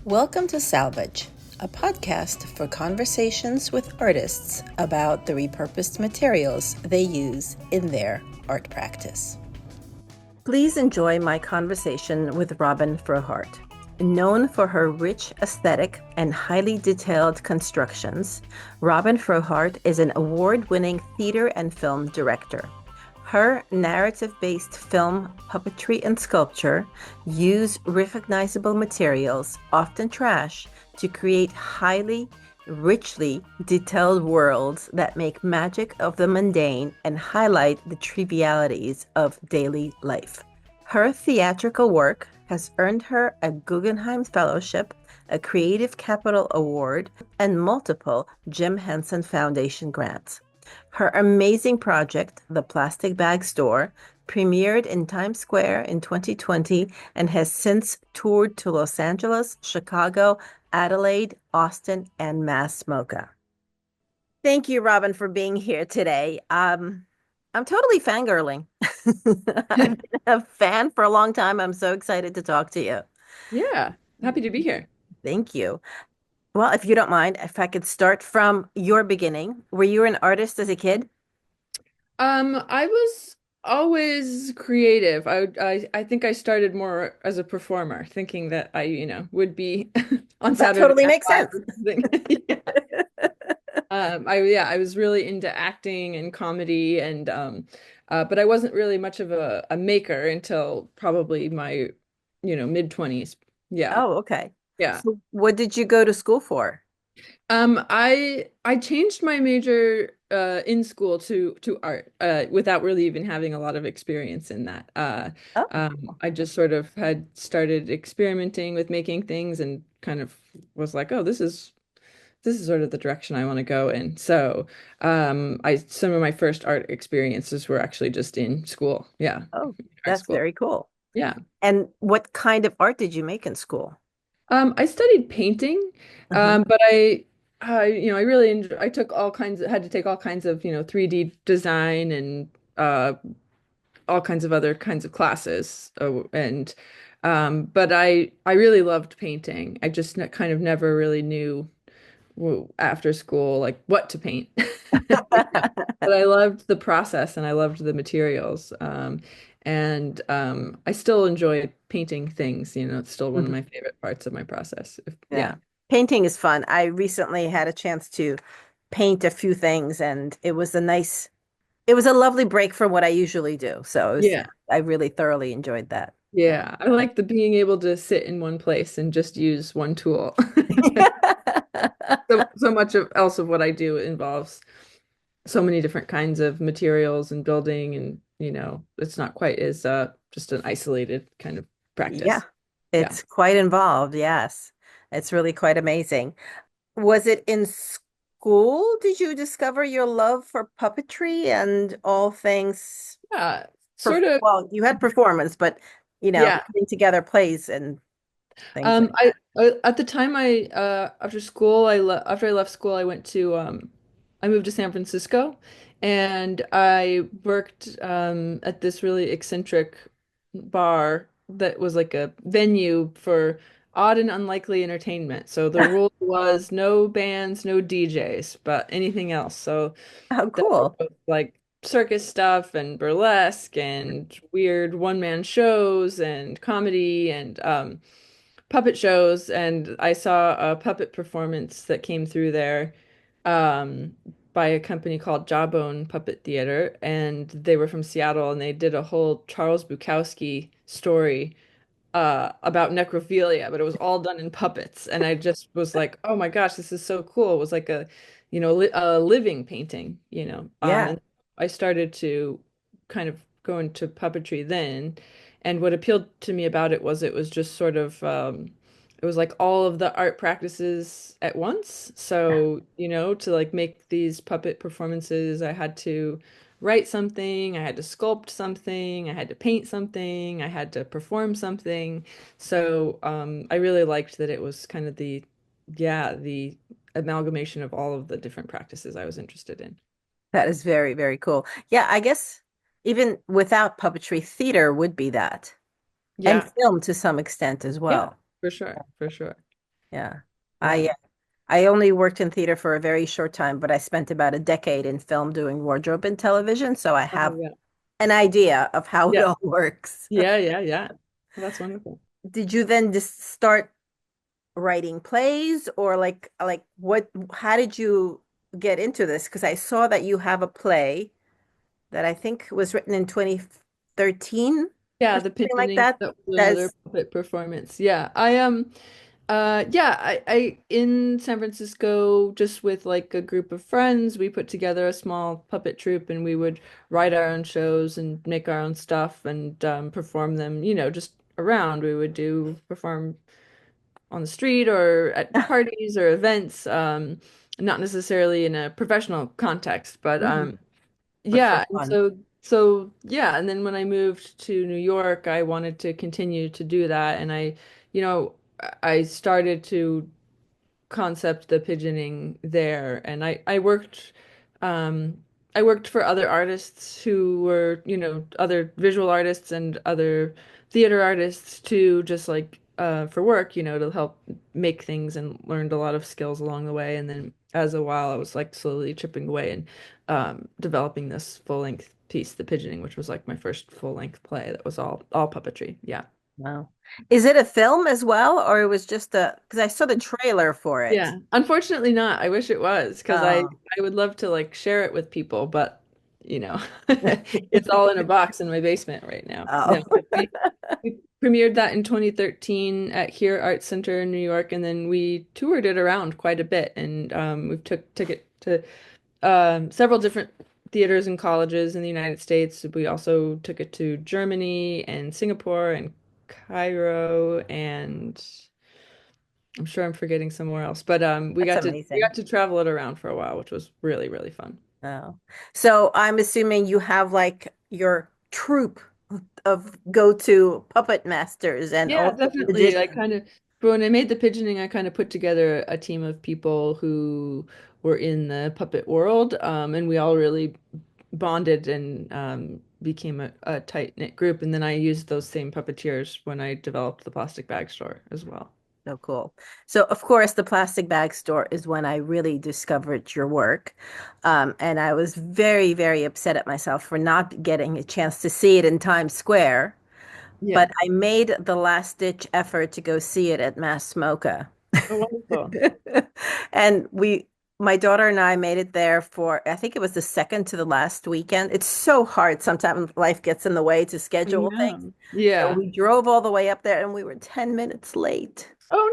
Welcome to Salvage, a podcast for conversations with artists about the repurposed materials they use in their art practice. Please enjoy my conversation with Robin Frohardt. Known for her rich aesthetic and highly detailed constructions, Robin Frohardt is an award-winning theater and film director. Her narrative-based film, puppetry, and sculpture use recognizable materials, often trash, to create highly, richly detailed worlds that make magic of the mundane and highlight the trivialities of daily life. Her theatrical work has earned her a Guggenheim Fellowship, a Creative Capital Award, and multiple Jim Henson Foundation Grants. Her amazing project, The Plastic Bag Store, premiered in Times Square in 2020 and has since toured to Los Angeles, Chicago, Adelaide, Austin, and Mass MOCA. Thank you, Robin, for being here today. I'm totally fangirling. I've been a fan for a long time. I'm so excited to talk to you. Yeah, happy to be here. Thank you. Well, if you don't mind, if I could start from your beginning. Were you an artist as a kid? I was always creative. I think I started more as a performer, thinking that I would be on That Saturday totally Night makes Live sense. or something. Yeah. I was really into acting and comedy and but I wasn't really much of a maker until probably my, mid-20s. Yeah. Oh, okay. Yeah. So what did you go to school for? I changed my major in school to art without really even having a lot of experience in that. Oh, I just sort of had started experimenting with making things and kind of was like, oh, this is sort of the direction I want to go in. So, I some of my first art experiences were actually just in school. Yeah, oh, art that's school. very cool. Yeah. And what kind of art did you make in school? I studied painting, Hmm. but I really I took had to take all kinds of, 3D design and all kinds of other kinds of classes. But I really loved painting. I just kind of never really knew after school like what to paint. Yeah. But I loved the process and I loved the materials. And I still enjoy painting things, it's still one of Hmm. my favorite parts of my process. Yeah. Yeah. Painting is fun. I recently had a chance to paint a few things and it was a lovely break from what I usually do. Yeah. I really thoroughly enjoyed that. Yeah. I like the being able to sit in one place and just use one tool. So much of else of what I do involves so many different kinds of materials and building and it's not quite as just an isolated kind of Yeah, practice. Yeah. it's quite involved. Yes, it's really quite amazing. Was it in school? Did you discover your love for puppetry and all things Yeah, sort of. well, you had performance, but Yeah. putting together plays and things like At the time after school after I left school I went to I moved to San Francisco and I worked at this really eccentric bar that was like a venue for odd and unlikely entertainment. So the that. rule was no bands, no DJs, but anything else. So Oh, that was cool. both like circus stuff and burlesque and weird one-man shows and comedy and puppet shows. And I saw a puppet performance that came through there um, by a company called Jawbone Puppet Theater, and they were from Seattle, and they did a whole Charles Bukowski story about necrophilia, but it was all done in puppets. And I just was like, oh my gosh, this is so cool. It was like a living painting, Yeah, and I started to kind of go into puppetry then. And what appealed to me about it was just sort of, it was like all of the art practices at once. So, to like make these puppet performances, I had to write something, I had to sculpt something, I had to paint something, I had to perform something. So I really liked that it was kind of the amalgamation of all of the different practices I was interested in. that is very, very cool. Yeah, I guess even without puppetry, theater would be that, and Yeah, film to some extent as yeah, well. for sure, for sure. Yeah. I Yeah. I only worked in theater for a very short time, but I spent about a decade in film doing wardrobe and television, so I Oh, have yeah. an idea of how it Yeah. all works. Yeah. Yeah. Yeah. Well, that's wonderful. Did you then just start writing plays or like what how did you get into this? Because I saw that you have a play that I think was written in 2013 Yeah, or the something like pigeoning, that. that was another That's puppet performance. Yeah. I in San Francisco, just with like a group of friends, we put together a small puppet troupe and we would write our own shows and make our own stuff and perform them, just around. We would do perform on the street or at parties or events, not necessarily in a professional context, but mhm, but for yeah, and fun. so yeah, and then when I moved to New York, I wanted to continue to do that, and you know, I started to concept the pigeoning there, and um I worked for other artists who were, other visual artists and other theater artists too, just like for work, to help make things, and learned a lot of skills along the way. And then as a while I was like slowly chipping away and developing this full-length piece, The Pigeoning, which was like my first full-length play that was all puppetry. Yeah. Wow. Is it a film as well, or it was just a because I saw the trailer for it. Yeah, unfortunately not. I wish it was because Oh. I would love to like share it with people, but you know, it's all in a box in my basement right now. Oh. No, we premiered that in 2013 at Here Art Center in New York, and then we toured it around quite a bit, and we've took it to several different theaters and colleges in the United States. We also took it to Germany and Singapore and Cairo, and I'm sure I'm forgetting somewhere else, but we That's got to we amazing. got to travel it around for a while, which was really, really fun. Oh. So I'm assuming you have like your troupe of go-to puppet masters and Yeah, also definitely. magicians. But when I made the pigeoning, I kind of put together a team of people who were in the puppet world, and we all really bonded and became a tight-knit group. And then I used those same puppeteers when I developed the plastic bag store as well. So cool. So of course, the plastic bag store is when I really discovered your work. And I was very, very upset at myself for not getting a chance to see it in Times Square. Yeah. But I made the last ditch effort to go see it at Mass MOCA. Oh, wonderful. And my daughter and I made it there for, I think it was the second to the last weekend. It's so hard. Sometimes life gets in the way to I schedule things. know. So Yeah. we drove all the way up there and we were 10 minutes late. Oh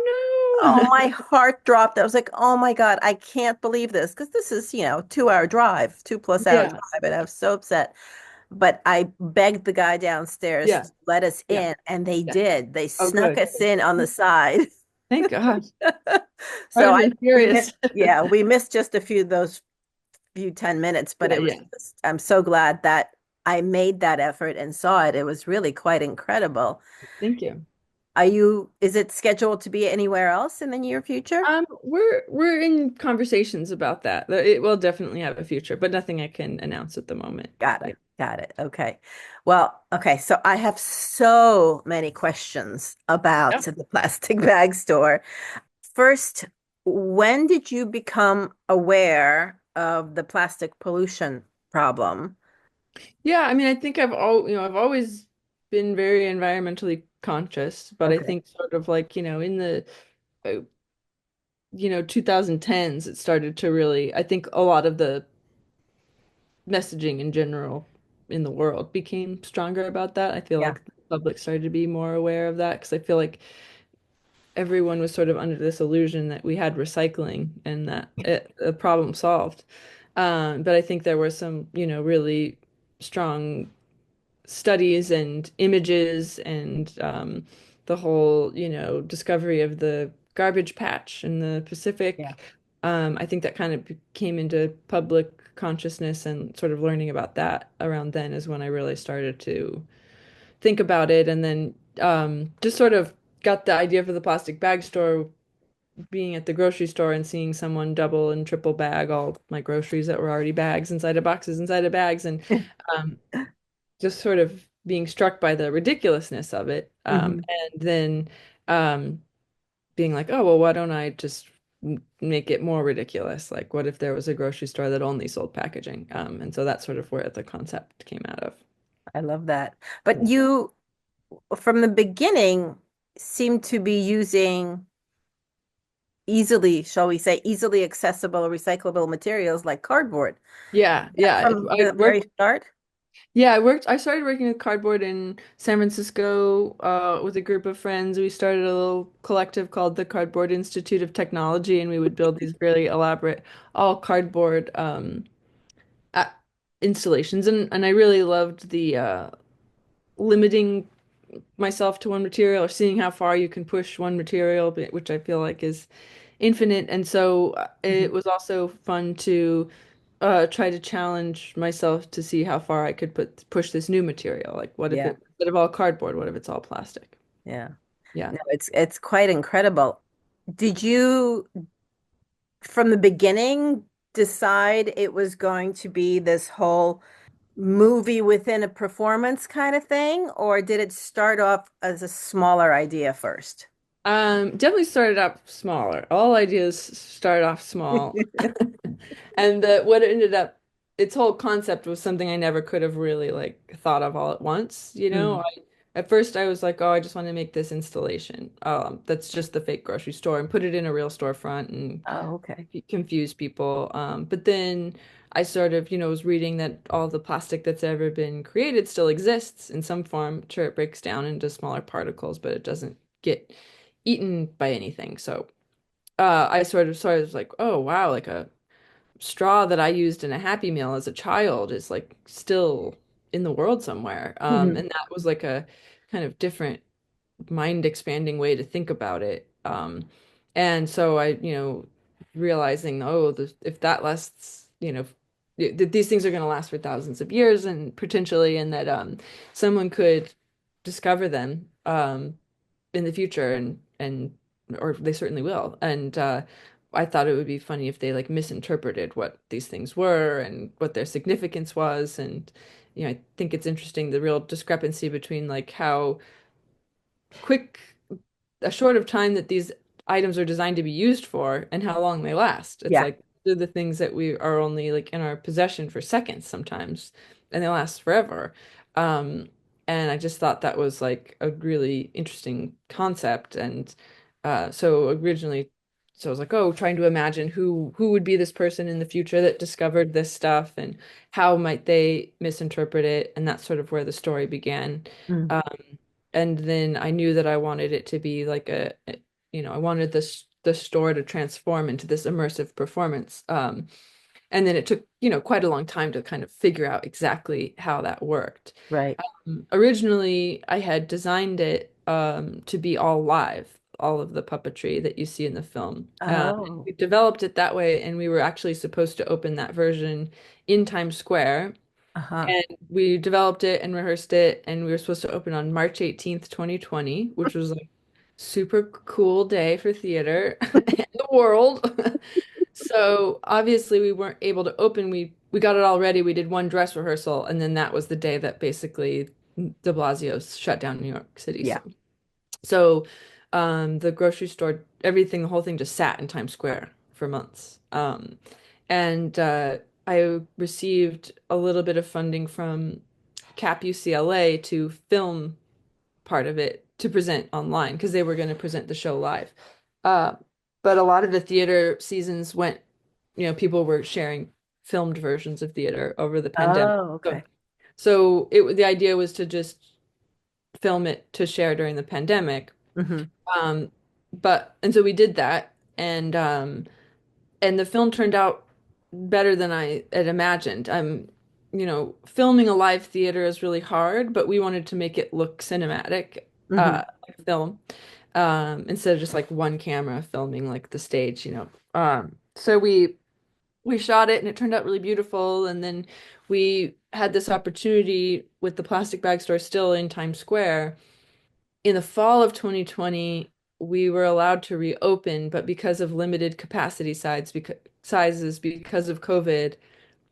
Oh, my no. heart dropped. I was like, oh my God, I can't believe this. Because this is, 2 hour drive, 2+ hour Yeah. drive. And I was so upset. But I begged the guy downstairs Yeah. to let us Yeah. in, and they Yeah. did. They Oh, snuck good. us in on the side. Thank God. I would So have been we missed, furious. yeah, we missed just a few those few 10 minutes, but Yeah, it was yeah. just, I'm so glad that I made that effort and saw it. It was really quite incredible. Thank you. Is it scheduled to be anywhere else in the near future? We're in conversations about that. It will definitely have a future, but nothing I can announce at the moment. Got Yeah. it. Got it. Okay. Well, okay. So I have so many questions about Yeah. the plastic bag store. First, when did you become aware of the plastic pollution problem? Yeah, I mean, I think I've always been very environmentally conscious, but I Okay. think sort of like, in the 2010s it started to really, I think a lot of the messaging in general in the world became stronger about that. I feel Yeah. like the public started to be more aware of that because I feel like everyone was sort of under this illusion that we had recycling and that a problem solved. But I think there were some, really strong studies and images and the whole, discovery of the garbage patch in the Yeah. Pacific. I think that kind of came into public consciousness, and sort of learning about that around then is when I really started to think about it. And then just sort of got the idea for the plastic bag store, being at the grocery store and seeing someone double and triple bag all my groceries that were already bags inside of boxes inside of bags, and um, just sort of being struck by the ridiculousness of it. Hmm. And then um, being like, oh, well, why don't I just make it more ridiculous? Like, what if there was a grocery store that only sold packaging? And so that's sort of where the concept came out of. I love that. But Yeah. you, from the beginning, seem to be using easily, shall we say, easily accessible recyclable materials like cardboard. Yeah, That yeah. from I the very worked. start? Yeah, I started working with cardboard in San Francisco with a group of friends. We started a little collective called the Cardboard Institute of Technology, and we would build these really elaborate, all cardboard a- installations. And I really loved the limiting myself to one material or seeing how far you can push one material, which I feel like is infinite. And so Mhm. it was also fun to try to challenge myself to see how far I could push this new material. Like, what if Yeah, it instead of all cardboard, what if it's all plastic? yeah. Yeah. No, it's quite incredible. Did you, from the beginning, decide it was going to be this whole movie within a performance kind of thing, or did it start off as a smaller idea first? Definitely started out smaller. All ideas start off small. And what it ended up, its whole concept was something I never could have really like thought of all at once. Mm. At first I was like, oh, I just want to make this installation. That's just the fake grocery store and put it in a real storefront and Oh, okay. confuse people. But then I sort of, was reading that all the plastic that's ever been created still exists in some form. Sure, it breaks down into smaller particles, but it doesn't get eaten by anything. So I sort of was like, oh wow, like a straw that I used in a Happy Meal as a child is like still in the world somewhere. Mhm. And that was like a kind of different mind expanding way to think about it. And so realizing, oh, if that lasts, these things are going to last for thousands of years and potentially, and that someone could discover them in the future and or they certainly will. And I thought it would be funny if they like misinterpreted what these things were and what their significance was. And I think it's interesting the real discrepancy between like how quick a short of time that these items are designed to be used for and how long they last. It's Yeah, like they're the things that we are only like in our possession for seconds sometimes, and they last forever. Um, and I just thought that was like a really interesting concept. And so originally, so I was like, oh, trying to imagine who would be this person in the future that discovered this stuff and how might they misinterpret it, and that's sort of where the story began. mm, Um, and then I knew that I wanted it to be like I wanted the store to transform into this immersive performance. And then it took, quite a long time to kind of figure out exactly how that worked. right. Originally, I had designed it to be all live, all of the puppetry that you see in the film. Oh, We developed it that way, and we were actually supposed to open that version in Times Square. uh-huh. And we developed it and rehearsed it, and we were supposed to open on March 18th, 2020, which was like super cool day for theater in the world. So obviously we weren't able to open. We got it all ready. We did one dress rehearsal, and then that was the day that basically De Blasio shut down New York City. Yeah. So the grocery store, everything, the whole thing just sat in Times Square for months. And I received a little bit of funding from CAP UCLA to film part of it to present online because they were going to present the show live. Uh, but a lot of the theater seasons went, people were sharing filmed versions of theater over the pandemic. Oh, So, okay. the idea was to just film it to share during the pandemic. Hmm. Um, and so we did that, and the film turned out better than I had imagined. Filming a live theater is really hard, but we wanted to make it look cinematic, Hmm. like film, instead of just like one camera filming like the stage. So we shot it and it turned out really beautiful. And then we had this opportunity with the plastic bag store still in Times Square in the fall of 2020, we were allowed to reopen, but because of limited capacity sizes because of COVID,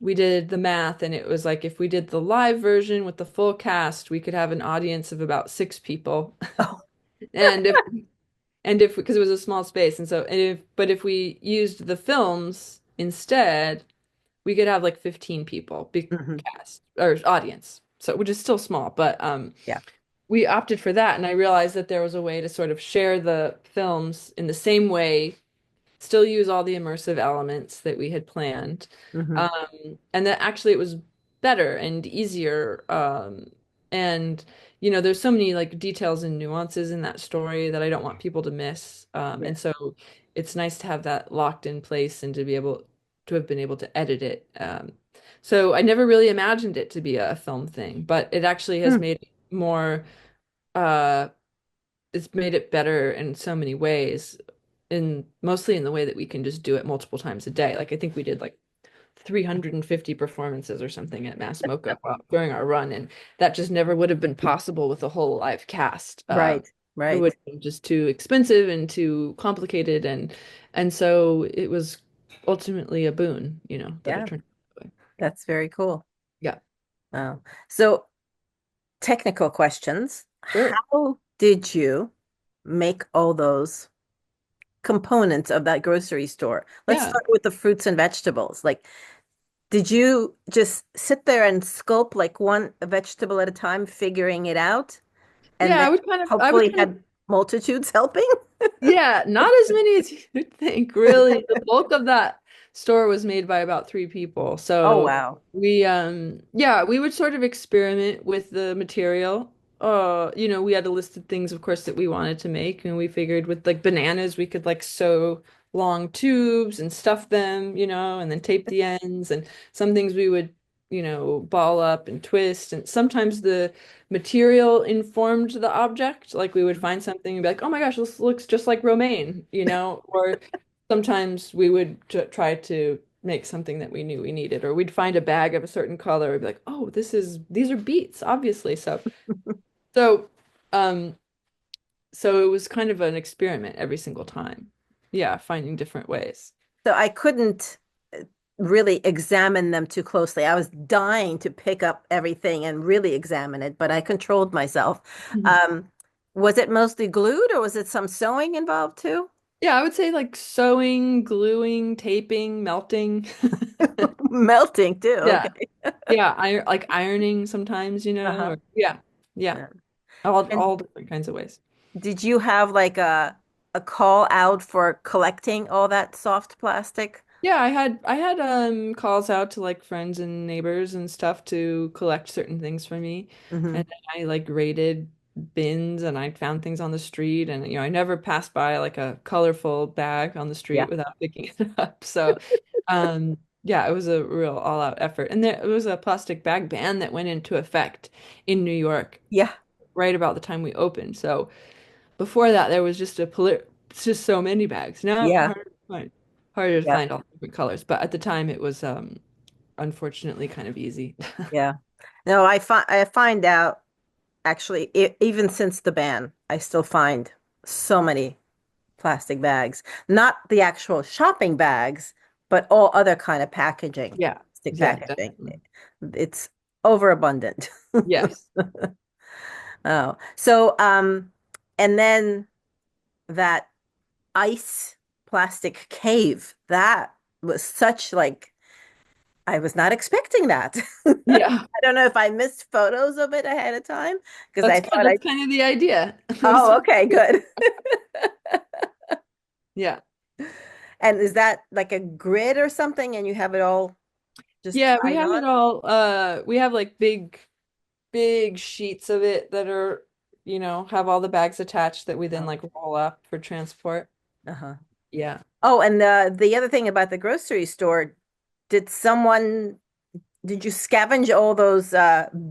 we did the math and it was like if we did the live version with the full cast, we could have an audience of about 6 people. Oh, And And if because it was a small space, and so and if but if we used the films instead, we could have like 15 people be Hmm. cast or audience. So which is still small, but Yeah. we opted for that, and I realized that there was a way to sort of share the films in the same way, still use all the immersive elements that we had planned. Hmm. And that actually it was better and easier. And there's so many like details and nuances in that story that I don't want people to miss. Yeah. And so it's nice to have that locked in place and to have been able to edit it. So I never really imagined it to be a film thing, but it actually has Hmm. made it more uh it's made it better in so many ways, in mostly in the way that we can just do it multiple times a day. Like I think we did like 350 performances or something at Mass MoCA during our run, and that just never would have been possible with a whole live cast. Right. It Right. would have been just too expensive and too complicated, and so it was ultimately a boon, that it Yeah. turned out that way. That's very cool. Yeah, Oh. So technical questions. sure. How did you make all those components of that grocery store? Let's Yeah. start with the fruits and vegetables. Like, did you just sit there and sculpt like one vegetable at a time, figuring it out, and Yeah, then I would hopefully kind of had multitudes helping? Yeah, not as many as you'd think, really. The bulk of that store was made by about three people. Oh, So wow. yeah, we would sort of experiment with the material. We had a list of things, of course, that we wanted to make, and we figured with like bananas, we could like sew long tubes and stuff them, and then tape the ends. And some things we would, ball up and twist. And sometimes the material informed the object. Like we would find something and be like, oh my gosh, this looks just like romaine, or sometimes we would try to make something that we knew we needed, or we'd find a bag of a certain color and be like, oh, these are beets, obviously. So, um, so it was kind of an experiment every single time. Yeah, finding different ways. So I couldn't really examine them too closely. I was dying to pick up everything and really examine it, but I controlled myself. Mhm. Um, was it mostly glued or was it some sewing involved too? Yeah, I would say like sewing, gluing, taping, melting. Melting too. Yeah. Okay. Yeah, like ironing sometimes, Uh-huh. or yeah, yeah, Yeah. all And different kinds of ways. did you have like a call out for collecting all that soft plastic? Yeah, I had calls out to like friends and neighbors and stuff to collect certain things for me. Hmm. And then I like raided bins and I found things on the street, and I never passed by like a colorful bag on the Yeah. street without picking it up. So yeah, it was a real all-out effort. And there was a plastic bag ban that went into effect in New York Yeah. right about the time we opened. So before that, there was just so many bags. Now Yeah. harder to Yeah. find all different colors. But at the time, it was unfortunately kind of easy. Yeah. No, I find out actually even since the ban, I still find so many plastic bags. Not the actual shopping bags, but all other kind of packaging, Yeah, stick yeah, packaging. definitely. It's overabundant. Yes. Oh, so and then that ice plastic cave, that was such like I was not expecting that. Yeah, I don't know if I missed photos of it ahead of time because I that's good. thought I, That's kind of the idea. oh, okay, good. Yeah. And is that like a grid or something and you have it all just Yeah, we tied have on? it all. We have like big sheets of it that are, have all the bags attached that we then Oh, like roll up for transport. uh-huh. Yeah. Oh, and the other thing about the grocery store, did someone did you scavenge all those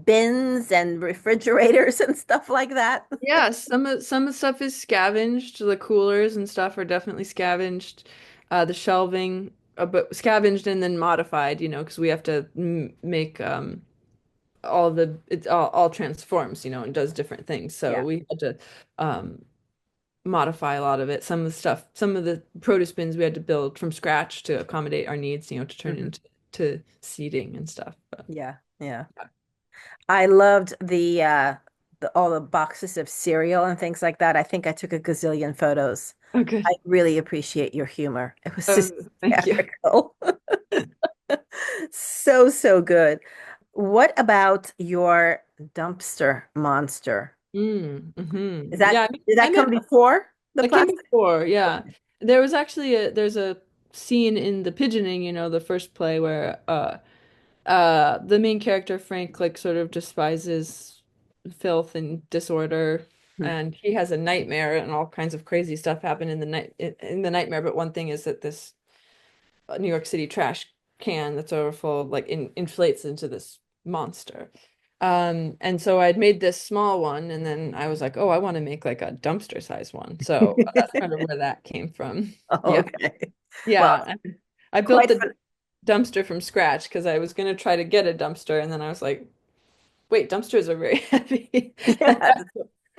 bins and refrigerators and stuff like that? Yeah, some of the stuff is scavenged. The coolers and stuff are definitely scavenged. The shelving, but scavenged and then modified, because we have to m make it's all transforms, and does different things. So Yeah. we had to um modify a lot of it. Some of the produce bins we had to build from scratch to accommodate our needs, to turn Hmm. into to seating and stuff. But Yeah. Yeah. I loved the all the boxes of cereal and things like that. I think I took a gazillion photos. Okay. I really appreciate your humor. It was Oh, just thank you. hysterical. So, so good. What about your dumpster monster? Yeah, Did I that made come before the that came plastic? before, yeah. There's a scene in The Pigeoning, the first play where the main character Frank like sort of despises filth and disorder, Hmm. and he has a nightmare and all kinds of crazy stuff happen in the nightmare, but one thing is that this New York City trash can that's overfull like inflates into this monster. And so I'd made this small one, and then I was like, oh, I want to make like a dumpster size one. So that's kind of where that came from. Yeah. Okay. Well, Yeah. I built quite the dumpster from scratch because I was going to try to get a dumpster, and then I was like, wait, dumpsters are very heavy. yeah.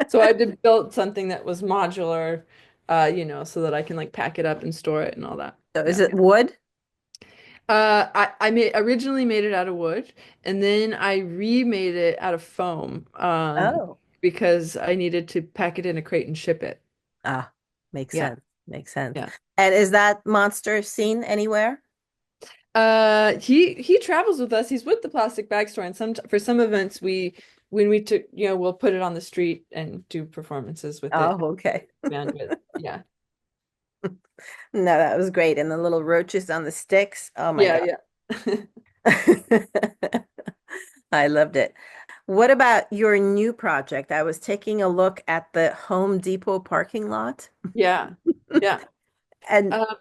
So I did build something that was modular, so that I can like pack it up and store it and all that. So is Yeah. it wood? I originally made it out of wood, and then I remade it out of foam, Oh. because I needed to pack it in a crate and ship it. Ah, makes Yeah, sense. Makes sense. yeah. And is that monster seen anywhere? He travels with us. He's with the plastic bag store, and for some events when we took we'll put it on the street and do performances with it. Oh, okay. Band with yeah, No, that was great. And the little roaches on the sticks. Oh my yeah, God. yeah. I loved it. What about your new project? I was taking a look at the Home Depot parking lot. Yeah, yeah. And Uh,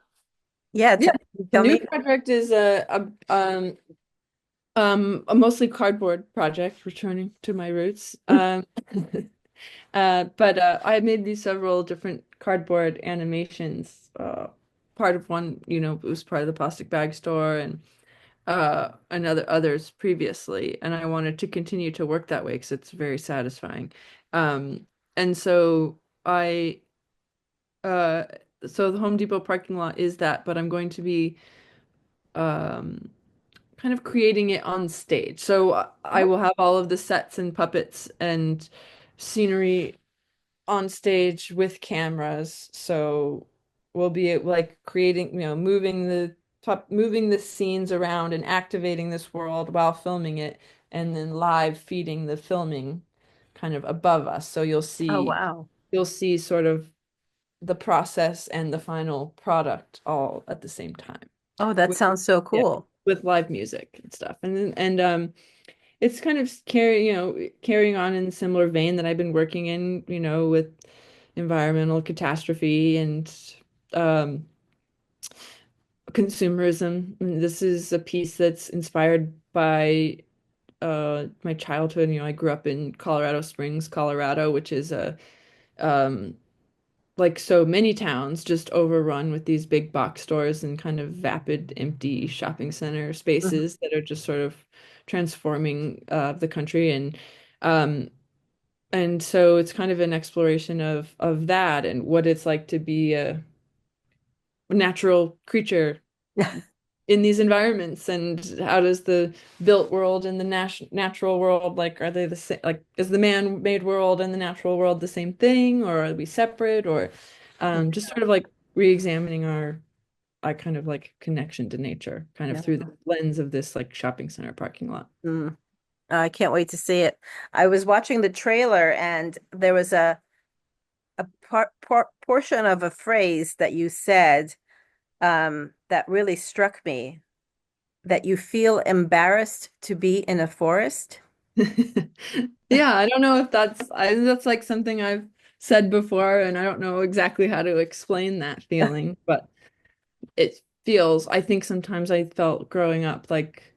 yeah, yeah. The tell new me. project is a mostly cardboard project, returning to my roots. But I made these several different cardboard animations. Part of one, it was part of the plastic bag store, and others previously. And I wanted to continue to work that way because it's very satisfying. Um, and uh, so the Home Depot parking lot is that, but I'm going to be um kind of creating it on stage. So I Oh, will have all of the sets and puppets and scenery on stage with cameras. So we'll be like creating, moving the scenes around and activating this world while filming it, and then live feeding the filming kind of above us. So oh, wow. you'll see sort of the process and the final product all at the same time. Oh, that With, sounds so yeah, cool. with live music and stuff. And it's kind of carrying on in a similar vein that I've been working in, with environmental catastrophe and um, consumerism. And this is a piece that's inspired by my childhood. I grew up in Colorado Springs, Colorado, which is a um, like so many towns just overrun with these big box stores and kind of vapid, empty shopping center Mhm. spaces that are just sort of transforming the country. Um, and so it's kind of an exploration of that and what it's like to be a natural creature in these environments, and how does the built world and the natural world, like, are they the same? Like, is the man-made world and the natural world the same thing, or are we separate? Or just sort of like re-examining our kind of like connection to nature, kind of Yeah. through the lens of this like shopping center parking lot. Mm. I can't wait to see it. I was watching the trailer and there was a portion of a phrase that you said that really struck me, that you feel embarrassed to be in a forest. Yeah, I don't know if that's like something I've said before, and I don't know exactly how to explain that feeling, but I think sometimes I felt growing up like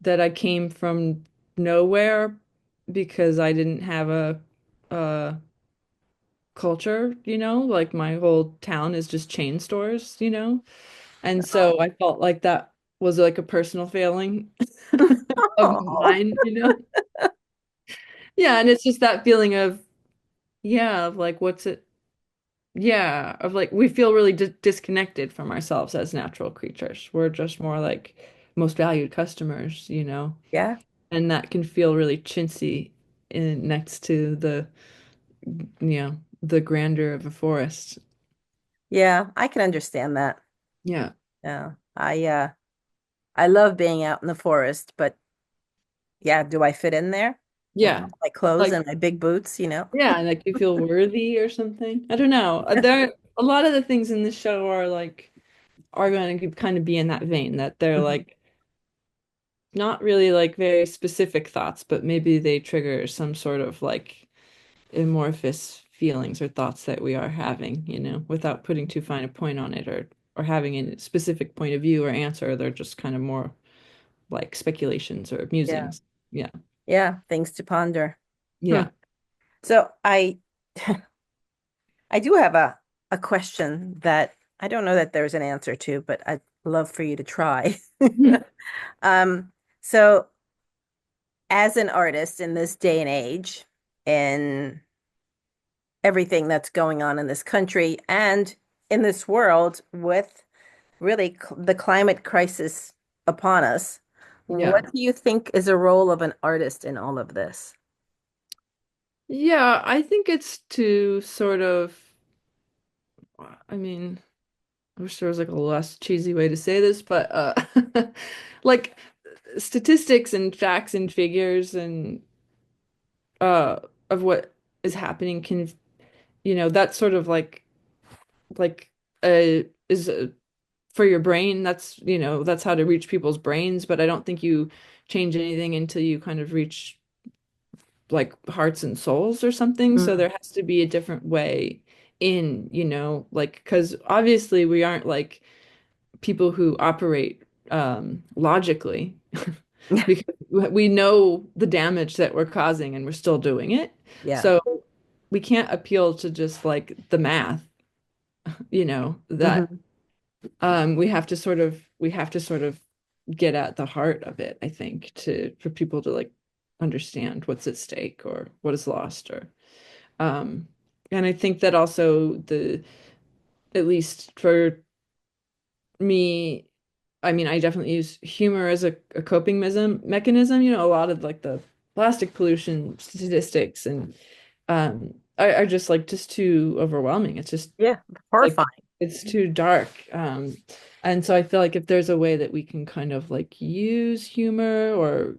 that I came from nowhere because I didn't have a culture, like my whole town is just chain stores. And so I felt like that was like a personal failing of Oh, mine. Yeah, and it's just that feeling of, yeah, of like, what's it? Yeah, of like, we feel really disconnected from ourselves as natural creatures. We're just more like most valued customers. yeah. And that can feel really chintzy. in next to the grandeur of a forest. Yeah, I can understand that. Yeah. Yeah. I love being out in the forest, but yeah, do I fit in there with Yeah. all my clothes Like, and my big boots? yeah, and like you feel worthy or something. I don't know. There a lot of the things in the show are going to kind of be in that vein that they're Mhm. like not really like very specific thoughts, but maybe they trigger some sort of like amorphous feelings or thoughts that we are having, without putting too fine a point on it or having a specific point of view or answer. They're just kind of more like speculations or Yeah. musings. Yeah. Yeah, things to ponder. Hmm. Yeah. So I do have a question that I don't know that there's an answer to, but I'd love for you to try. Um, so as an artist in this day and age, in everything that's going on in this country and in this world with really the climate crisis upon us, Yeah. what do you think is a role of an artist in all of this? Yeah, I think it's to sort of, I mean, I wish there was like a less cheesy way to say this, but like statistics and facts and figures and uh of what is happening can, that's sort of like is for your brain. That's how to reach people's brains, but I don't think you change anything until you kind of reach like hearts and souls or something. So Mm, there has to be a different way in, like because obviously we aren't like people who operate logically because we know the damage that we're causing and we're still doing it. yeah. So we can't appeal to just like the math, that Hmm. we have to sort of get at the heart of it, I think, to for people to like understand what's at stake or what is lost or um and I think that also the at least for me, I mean, I definitely use humor as a coping mechanism. A lot of like the plastic pollution statistics and are just too overwhelming. It's just Yeah, like horrifying. it's too dark. And so I feel like if there's a way that we can kind of like use humor or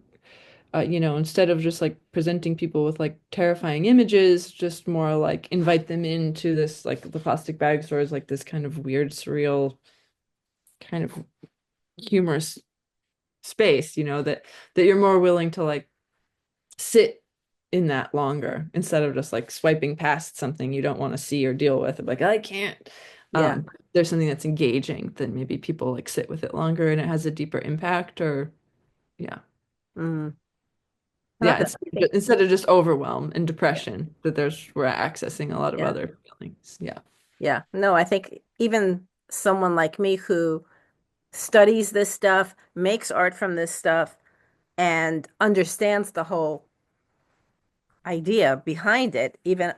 instead of just like presenting people with like terrifying images, just more like invite them into this like the plastic bag store is like this kind of weird, surreal, kind of humorous space, that you're more willing to like sit in that longer instead of just like swiping past something you don't want to see or deal with. Like, I can't. Yeah. There's something that's engaging, then maybe people like sit with it longer and it has a deeper impact or yeah. Mm. Yeah, I think, instead of just overwhelm and depression, that we're accessing a lot of yeah. other feelings. Yeah. Yeah. No, I think even someone like me who studies this stuff, makes art from this stuff, and understands the whole idea behind it, even,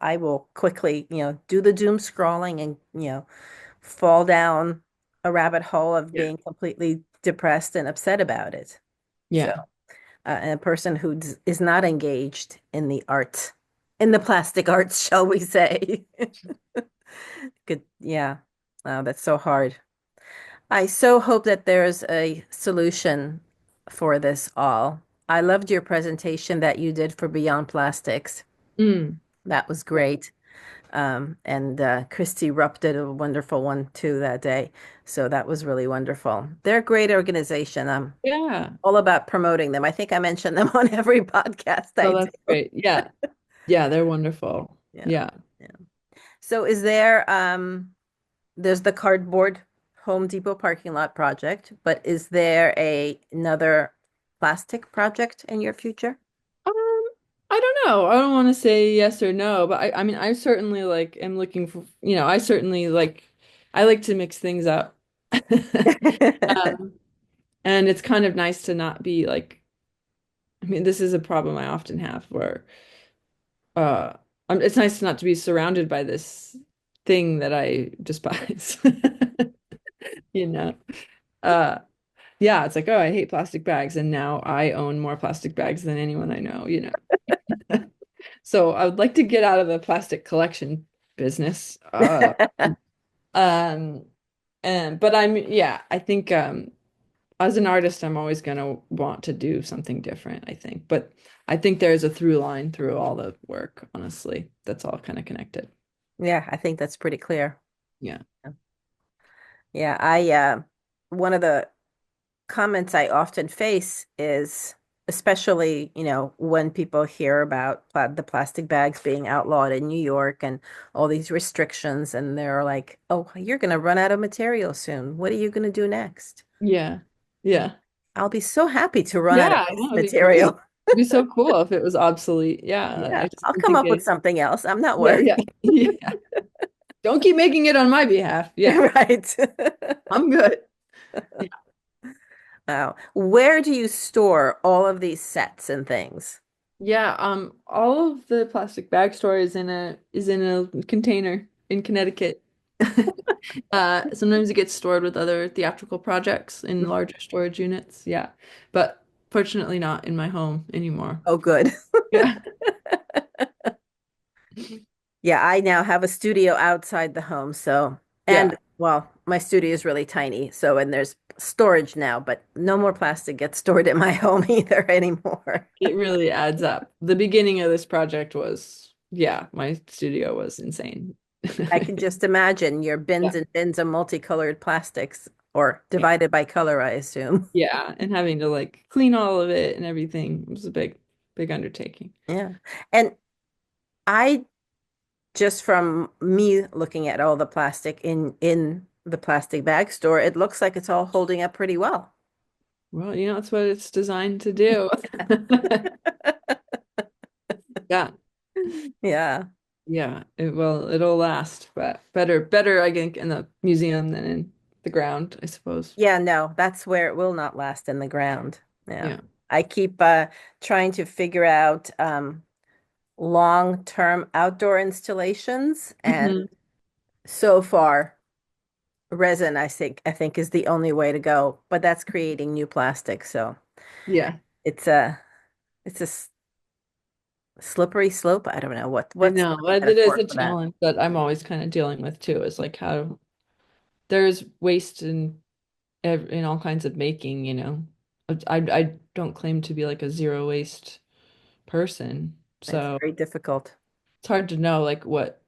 I will quickly, do the doom scrolling and, fall down a rabbit hole of Yeah. being completely depressed and upset about it. So, Yeah. and a person who is not engaged in the arts, in the plastic arts, shall we say. Good. Yeah. Wow, that's so hard. I so hope that there's a solution for this all. I loved your presentation that you did for Beyond Plastics. Mm. That was great. And Christy Rupp did a wonderful one too that day. So that was really wonderful. They're a great organization. I'm Yeah. all about promoting them. I think I mention them on every podcast I Oh, do. that's great. Yeah. Yeah, they're wonderful. Yeah. Yeah. Yeah. So there's the cardboard Home Depot parking lot project, but is there another plastic project in your future? Um, I don't know. I don't want to say yes or no, but I mean, I certainly like am looking for, I certainly I like to mix things up. Um, and it's kind of nice to not be like, I mean, this is a problem I often have where uh it's nice not to be surrounded by this thing that I despise. You know? Uh yeah, it's like, oh, I hate plastic bags, and now I own more plastic bags than anyone I know. So I would like to get out of the plastic collection business. Um, and but yeah, I think as an artist, I'm always gonna want to do something different, I think. But I think there's a through line through all the work, honestly. That's all kind of connected. Yeah, I think that's pretty clear. Yeah. Yeah, one of the comments I often face is, especially, when people hear about the plastic bags being outlawed in New York and all these restrictions, and they're like, "Oh, you're going to run out of material soon. What are you going to do next?" Yeah. Yeah. I'll be so happy to run out of Yeah, this no, it'd be great. material. It'd be so cool if it was obsolete. Yeah, Yeah, I just I'll don't come think up with it. something else. I'm not Yeah, worried. yeah, yeah. Don't keep making it on my behalf. Yeah, Right. I'm good. Yeah, Wow. Where do you store all of these sets and things? yeah. All of the plastic bag store is in a container in Connecticut. Sometimes it gets stored with other theatrical projects in larger storage units. Yeah, but fortunately not in my home anymore. Oh, good. Yeah, Yeah, I now have a studio outside the home, so yeah. and well, my studio is really tiny, so and there's storage now, but no more plastic gets stored in my home either anymore. It really adds up. The beginning of this project was, yeah, my studio was insane. I can just imagine your Yeah, bins and bins of multicolored plastics or yeah, divided by color, I assume. yeah, and having to like clean all of it and everything was a big, big undertaking. Yeah. And I just from me looking at all the plastic in the plastic bag store, it looks like it's all holding up pretty well. Well, that's what it's designed to do. Yeah, Yeah. yeah. Well, it'll last, but better, I think, in the museum than in the ground, I suppose. Yeah, no, that's where it will not last in the ground. Yeah. Yeah. I keep trying to figure out long-term outdoor installations, and Hmm. so far resin I think is the only way to go, but that's creating new plastic, so Yeah. it's a slippery slope. I don't know I what's know, the but it is metaphor a for that. challenge that I'm always kind of dealing with too, is like how there's waste in all kinds of making. I don't claim to be like a zero waste person, It's so very difficult. it's hard to know like what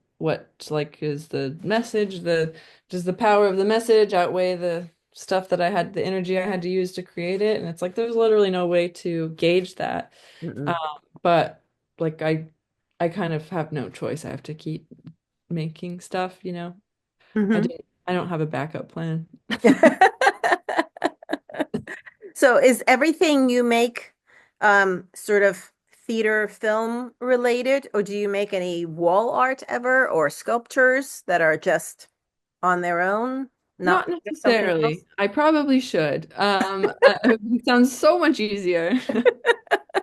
like is the message, the does the power of the message outweigh the stuff that the energy I had to use to create it, and it's like there's literally no way to gauge that. Um, Mm-mm. but like I kind of have no choice. I have to keep making stuff. I Hmm. do I don't have a backup plan. So is everything you make sort of theater film related, or do you make any wall art ever or sculptures that are just on their own, not Not part of something else? necessarily. I probably should. It sounds so much easier.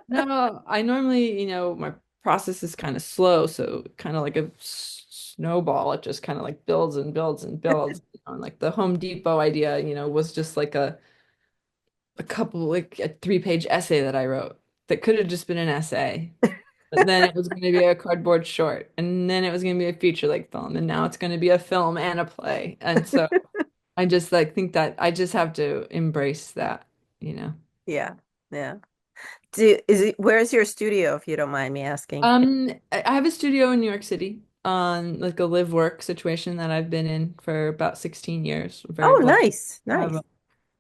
No, I normally, my process is kind of slow, so kind of like a snowball. It just kind of like builds and builds and builds. And like the Home Depot idea, was just like a couple, like a 3-page essay that I wrote that could have just been an essay. But then it was going to be a cardboard short, and then it was going to be a feature length film, and now it's going to be a film and a play. And so I just like think that I just have to embrace that. Yeah, yeah. Where's your studio, if you don't mind me asking? I have a studio in New York City on like a live work situation that I've been in for about 16 years. I'm very Oh, blessed nice, to have nice. an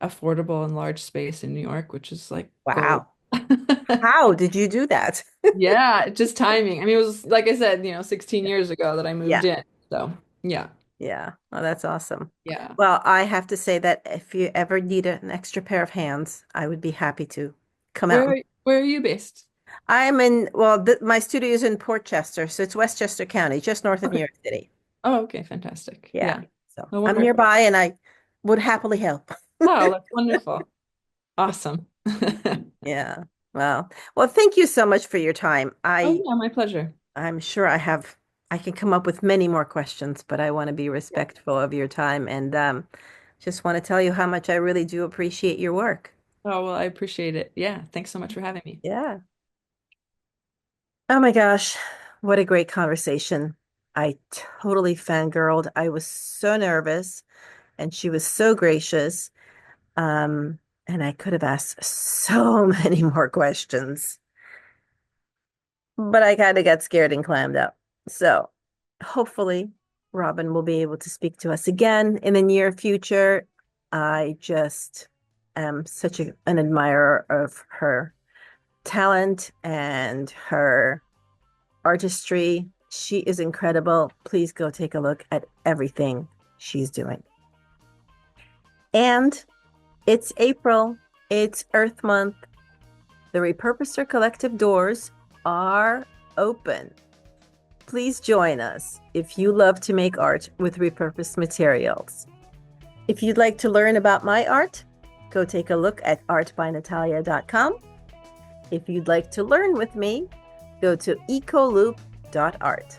affordable and large space in New York, which is like gold. Wow. How did you do that? Yeah, just timing. I mean, it was like I said, 16 years ago that I moved Yeah, in. So, yeah. yeah. Oh, that's awesome. Yeah. Well, I have to say that if you ever need an extra pair of hands, I would be happy to come out. Where are you based? I'm in, well, my studio is in Port Chester, so it's Westchester County, just north of New Okay. York City. Oh, okay, fantastic. Yeah. Yeah. So Oh, I'm wonderful. nearby and I would happily help. Oh, that's wonderful. Awesome. Yeah. Well, thank you so much for your time. Oh, yeah, my pleasure. I'm sure I can come up with many more questions, but I want to be respectful of your time and just want to tell you how much I really do appreciate your work. Oh, well, I appreciate it. Yeah. Thanks so much for having me. Yeah. Oh my gosh. What a great conversation. I totally fangirled. I was so nervous, and she was so gracious. And I could have asked so many more questions, but I kind of got scared and clammed up. So hopefully, Robin will be able to speak to us again in the near future. I just am such an admirer of her talent and her artistry. She is incredible. Please go take a look at everything she's doing. And it's April. It's Earth Month. The Repurposer Collective doors are open. Please join us if you love to make art with repurposed materials. If you'd like to learn about my art, go take a look at artbynatalia.com. If you'd like to learn with me, go to ecoloop.art.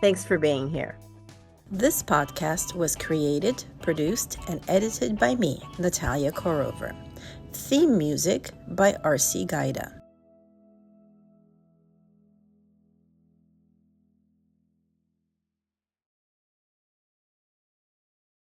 Thanks for being here. This podcast was created, produced, and edited by me, Natalia Korover. Theme music by R.C. Gaida.